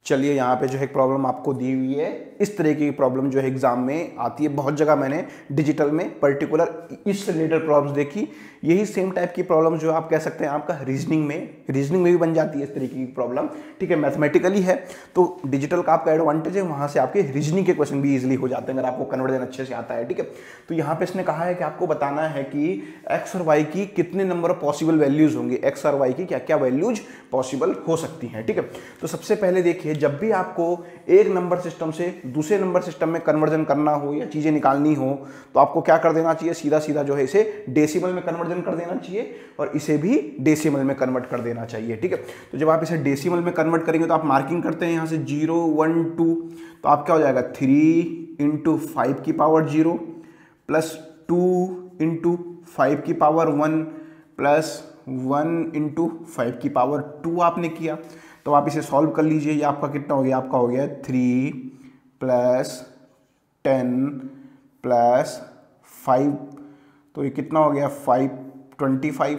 चलिए यहाँ पे जो है प्रॉब्लम आपको दी हुई है, इस तरह की प्रॉब्लम जो है एग्जाम में आती है। बहुत जगह मैंने डिजिटल में पर्टिकुलर इस रिलेटेड प्रॉब्लम्स देखी। यही सेम टाइप की प्रॉब्लम जो आप कह सकते हैं आपका रीजनिंग में भी बन जाती है इस तरीके की प्रॉब्लम, ठीक है। मैथमेटिकली है तो डिजिटल का आपका एडवांटेज है, वहाँ से आपके रीजनिंग के क्वेश्चन भी ईजिली हो जाते हैं अगर आपको कन्वर्जन अच्छे से आता है, ठीक है। तो यहाँ पे इसने कहा है कि आपको बताना है कि एक्स और वाई की कितने नंबर ऑफ पॉसिबल वैल्यूज होंगे, एक्स और वाई की क्या क्या वैल्यूज पॉसिबल हो सकती हैं, ठीक है। तो सबसे पहले देखिए, जब भी आपको एक नंबर सिस्टम से दूसरे नंबर सिस्टम में कन्वर्जन करना हो या चीजें निकालनी हो तो आपको क्या कर देना चाहिए, सीधा सीधा जो है इसे डेसिमल में कन्वर्जन कर देना चाहिए और इसे भी डेसिमल में कन्वर्ट कर देना चाहिए, ठीक है। तो जब आप इसे डेसिमल में कन्वर्ट करेंगे तो आप मार्किंग करते हैं यहाँ से 0 1 2, तो आप क्या हो जाएगा 3 इंटू 5 की पावर 0 प्लस 2 इंटू 5 की पावर 1 प्लस 1 इंटू 5 की पावर 2 आपने किया। तो आप इसे सॉल्व कर लीजिए, ये आपका कितना हो गया, आपका हो गया 3 प्लस 10 प्लस 5, तो ये कितना हो गया 525,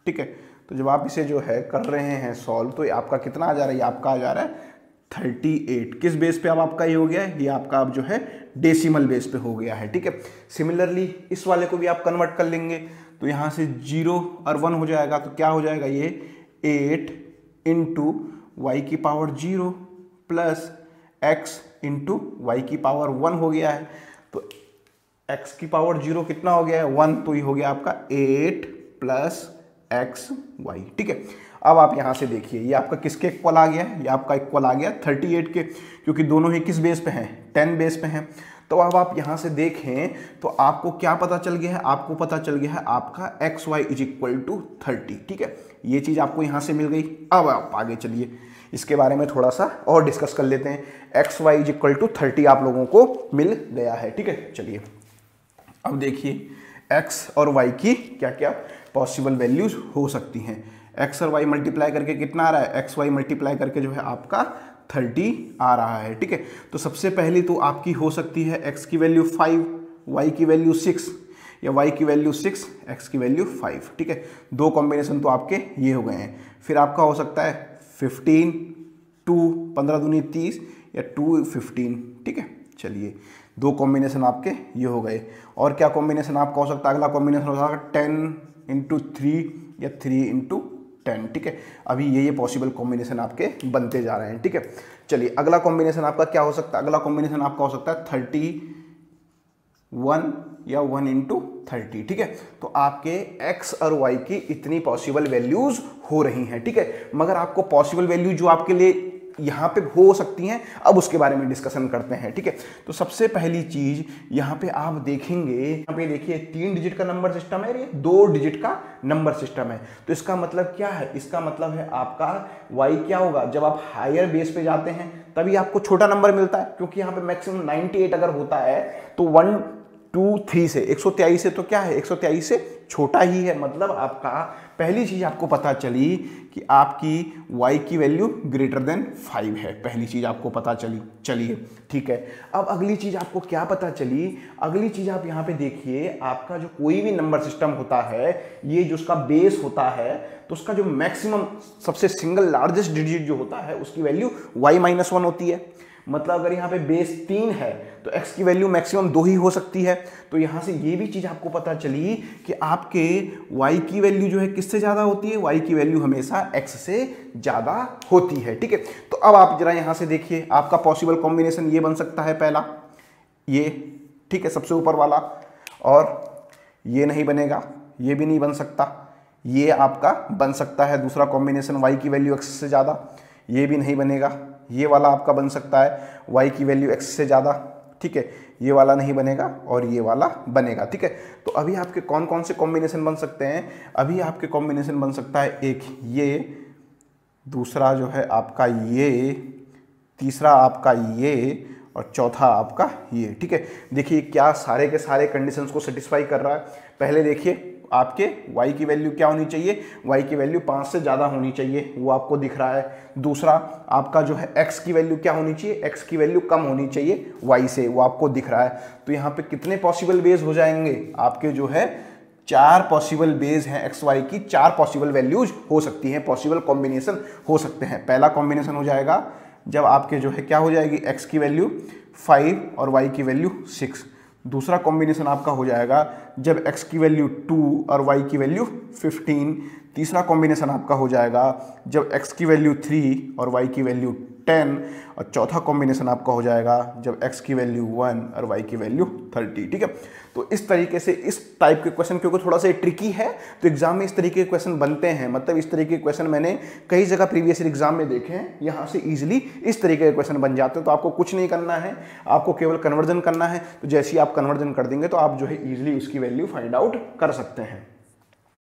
ठीक है। तो जब आप इसे जो है कर रहे हैं सॉल्व तो ये आपका कितना आ जा रहा है, ये आपका आ जा रहा है 38। किस बेस पे अब आपका ये हो गया है, ये आपका अब जो है डेसिमल बेस पे हो गया है, ठीक है। सिमिलरली इस वाले को भी आप कन्वर्ट कर लेंगे तो यहाँ से 0 और 1 हो जाएगा, तो क्या हो जाएगा ये 8 इंटू वाई की power 0 plus x into y की पावर 1 हो गया है। तो x की पावर 0 कितना हो गया है 1, तो ये हो गया आपका 8 प्लस एक्स वाई, ठीक है। अब आप यहाँ से देखिए ये आपका किसके इक्वल आ गया है, ये आपका इक्वल आ गया 38 के, क्योंकि दोनों ही किस बेस पे हैं 10 बेस पे हैं। तो अब आप यहाँ से देखें तो आपको क्या पता चल गया है, आपको पता चल गया है आपका x y is equal to 30, ठीक है। ये चीज़ आपको यहाँ से मिल गई। अब आप आगे चलिए इसके बारे में थोड़ा सा और डिस्कस कर लेते हैं। X y is equal to 30 आप लोगों को मिल गया है, ठीक है। चलिए अब देखिए x और y की क्या क्या पॉसिबल वैल्यूज हो सकती हैं। x और y मल्टीप्लाई करके कितना आ रहा है, x y मल्टीप्लाई करके जो है आपका 30 आ रहा है, ठीक है। तो सबसे पहली तो आपकी हो सकती है x की वैल्यू 5, y की वैल्यू 6, या y की वैल्यू 6, x की वैल्यू 5, ठीक है। दो कॉम्बिनेशन तो आपके ये हो गए हैं। फिर आपका हो सकता है 15, 2 15 दूनी 30 या 2 15, ठीक है। चलिए दो कॉम्बिनेशन आपके ये हो गए। और क्या कॉम्बिनेशन आपका हो सकता है, अगला कॉम्बिनेशन हो सकता है 10 इंटू 3 या 3 इंटू 10, ठीक है। अभी ये पॉसिबल कॉम्बिनेशन आपके बनते जा रहे हैं, ठीक है। चलिए अगला कॉम्बिनेशन आपका क्या हो सकता है, अगला कॉम्बिनेशन आपका हो सकता है 31 या 1 इंटू 30, ठीक है। तो आपके x और y की इतनी पॉसिबल वैल्यूज हो रही हैं, ठीक है। मगर आपको पॉसिबल वैल्यू जो आपके लिए यहाँ पे हो सकती हैं, अब उसके बारे में डिस्कशन करते हैं, ठीक है। तो सबसे पहली चीज यहाँ पे आप देखेंगे, यहाँ पे देखिए 3 डिजिट का नंबर सिस्टम है, ये 2 डिजिट का नंबर सिस्टम है। तो इसका मतलब क्या है, इसका मतलब है आपका y क्या होगा, जब आप हायर बेस पे जाते हैं तभी आपको छोटा नंबर मिलता है, क्योंकि यहाँ पे मैक्सिमम 98 अगर होता है तो 1 2 3 से 123 से तो क्या है 123 से छोटा ही है। मतलब आपका पहली चीज आपको पता चली कि आपकी y की वैल्यू ग्रेटर देन 5 है, पहली चीज आपको पता चली। चलिए ठीक है, अब अगली चीज आपको क्या पता चली, अगली चीज आप यहाँ पे देखिए, आपका जो कोई भी नंबर सिस्टम होता है, ये जो उसका बेस होता है तो उसका जो मैक्सिमम सबसे सिंगल लार्जेस्ट डिजिट जो होता है उसकी वैल्यू y-1 होती है। मतलब अगर यहाँ पे बेस 3 है तो x की वैल्यू मैक्सिमम 2 ही हो सकती है। तो यहाँ से ये भी चीज आपको पता चली कि आपके y की वैल्यू जो है किससे ज्यादा होती है, y की वैल्यू हमेशा x से ज्यादा होती है, ठीक है। तो अब आप जरा यहाँ से देखिए, आपका पॉसिबल कॉम्बिनेशन ये बन सकता है पहला, ये ठीक है सबसे ऊपर वाला, और ये नहीं बनेगा, ये भी नहीं बन सकता, ये आपका बन सकता है दूसरा कॉम्बिनेशन y की वैल्यू x से ज्यादा, ये भी नहीं बनेगा, ये वाला आपका बन सकता है y की वैल्यू x से ज़्यादा, ठीक है, ये वाला नहीं बनेगा और ये वाला बनेगा, ठीक है। तो अभी आपके कौन कौन से कॉम्बिनेशन बन सकते हैं, अभी आपके कॉम्बिनेशन बन सकता है एक ये, दूसरा जो है आपका ये, तीसरा आपका ये, और चौथा आपका ये, ठीक है। देखिए क्या सारे के सारे कंडीशंस को सेटिस्फाई कर रहा है। पहले देखिए आपके y की वैल्यू क्या होनी चाहिए, y की वैल्यू 5 से ज़्यादा होनी चाहिए, वो आपको दिख रहा है। दूसरा आपका जो है x की वैल्यू क्या होनी चाहिए, x की वैल्यू कम होनी चाहिए y से, वो आपको दिख रहा है। तो यहाँ पे कितने पॉसिबल बेस हो जाएंगे आपके, जो है 4 पॉसिबल बेस हैं एक्स वाई की, 4 पॉसिबल वैल्यूज हो सकती हैं, पॉसिबल कॉम्बिनेशन हो सकते हैं। पहला कॉम्बिनेशन हो जाएगा जब आपके जो है क्या हो जाएगी, x की वैल्यू 5 और y की वैल्यू 6। दूसरा कॉम्बिनेशन आपका हो जाएगा जब x की वैल्यू 2 और y की वैल्यू 15। तीसरा कॉम्बिनेशन आपका हो जाएगा जब x की वैल्यू 3 और y की वैल्यू 10। और चौथा कॉम्बिनेशन आपका हो जाएगा जब x की वैल्यू 1 और y की वैल्यू 30। ठीक है, तो इस तरीके से इस टाइप के क्वेश्चन, क्योंकि थोड़ा सा ट्रिकी है तो एग्जाम में इस तरीके के क्वेश्चन बनते हैं। मतलब इस तरीके के क्वेश्चन मैंने कई जगह प्रीवियस ईयर एग्जाम में देखे हैं, यहाँ से इजीली इस तरीके के क्वेश्चन बन जाते हैं। तो आपको कुछ नहीं करना है, आपको केवल कन्वर्जन करना है। तो जैसे ही आप कन्वर्जन कर देंगे तो आप जो है इजीली उसकी वैल्यू फाइंड आउट कर सकते हैं।